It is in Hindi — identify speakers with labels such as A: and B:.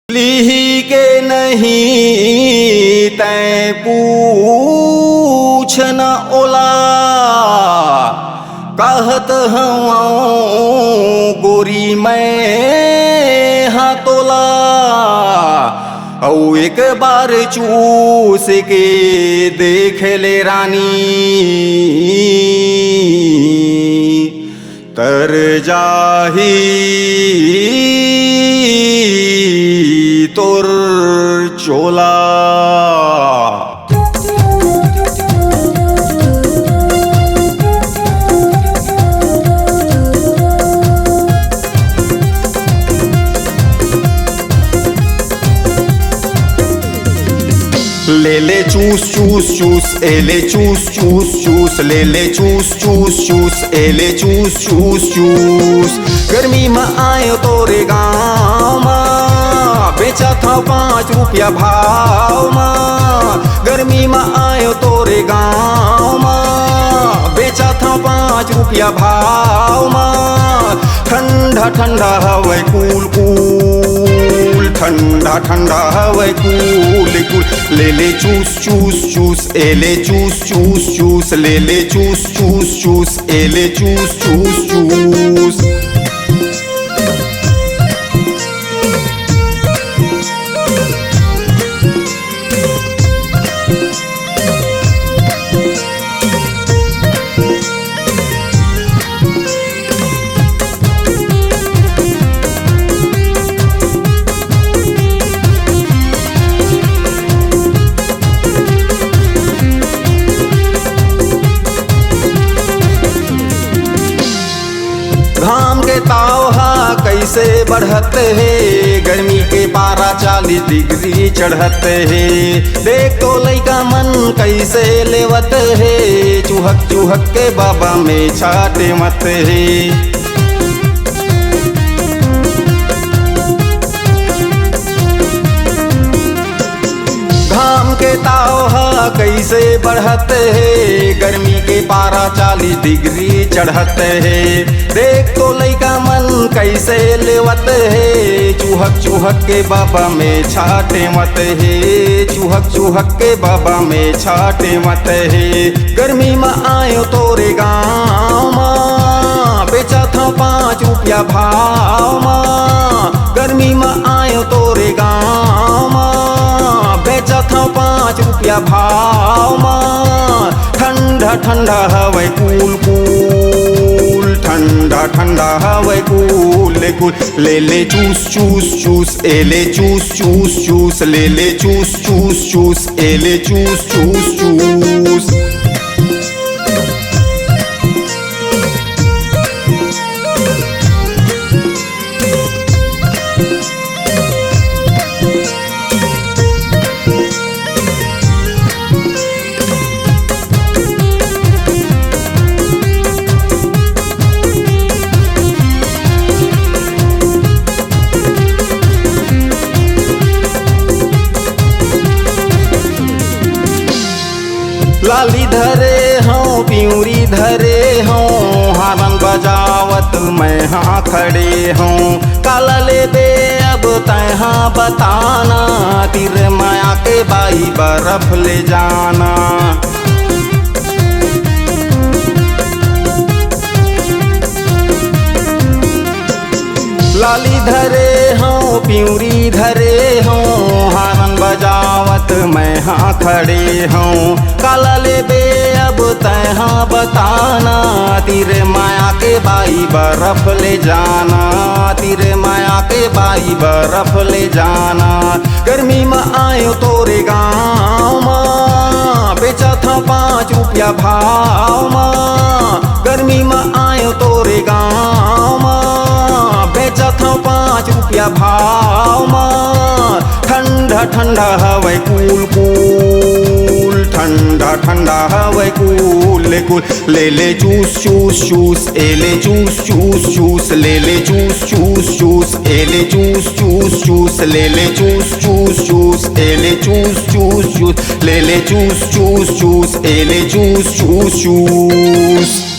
A: लीही के नहीं तै पूछ न ओला, कहत हूँ गोरी मैं हाँ तोला। औ एक बार चूस के देख ले रानी, तर जाही तोर चोला। ले ले चूस चूस चूस एले चूस चूस चूस, ले ले चूस चूस चूस एले चूस चूस चूस। गर्मी में आयो तोरे गाँव में, बेचा था 5 रुपया भाव में। गर्मी में आयो तोरे गाँव में, बेचा था 5 रुपया भाव में। ठंडा ठंडा हवे कूल कूल, ठंडा ठंडा हवे कूल कूल। ले ले चूस चूस चूस एले चूस चूस चूस, ले ले चूस चूस चूस एले चूस चूस चूस। घाम के ताव कैसे बढ़त है, गर्मी के पारा 40 डिग्री चढ़त है। देख तो लइका मन कैसे लेवत है, चूहक चूहक के बाबा में छाटे मत है। घाम के ताव कैसे बढ़त है, गर्मी के पारा 40 डिग्री चढ़त है। देख तो लइका मन कैसे लेवत है, चूहक चूहक के बाबा में छाटे मत है, चूहक चूहक के बाबा में छाटे मत है। गर्मी में आयो तोरे गाँव में, बेचा था 5 रुपया भाव में। गर्मी में आयो तोरे गाँव में, बेचा था 5 रुपया भाव में। ठंडा ठंडा हवे कूल कूल, ठंडा ठंडा हवे कूल कूल। ले ले चूस चूस चूस एले चूस चूस चूस, ले ले चूस चूस चूस एले चूस चूस चूस। लाली धरे हों प्यूरी धरे हों, हारन बजावत मैं हाँ खड़े हों। काला ले दे अब तहाँ बताना, तिर माया के बाई बर्फ ले जाना। लाली धरे हों प्यूरी धरे हों, हारन बजावत मैं हाँ खड़े हों। काला ले बे अब तहाँ बताना, तेरे माया के बाई बर्फ ले जाना, तेरे माया के बाई बर्फ ले जाना। गर्मी में आयो तोरे गाँव में, बेचा था 5 रुपया भाव में। गर्मी में आयो तोरे गाँव में, बेचा था 5 रुपया भाव में। ठंडा ठंडा हवे कूल कूल, ठंडा ठंडा हवे कूल कूल। ले ले चूस चूस चूस एले चूस चूस चूस, ले ले चूस चूस चूस एले चूस चूस चूस, ले ले चूस चूस चूस एले चूस चूस चूस, ले ले चूस चूस चूस एले चूस चूस चूस।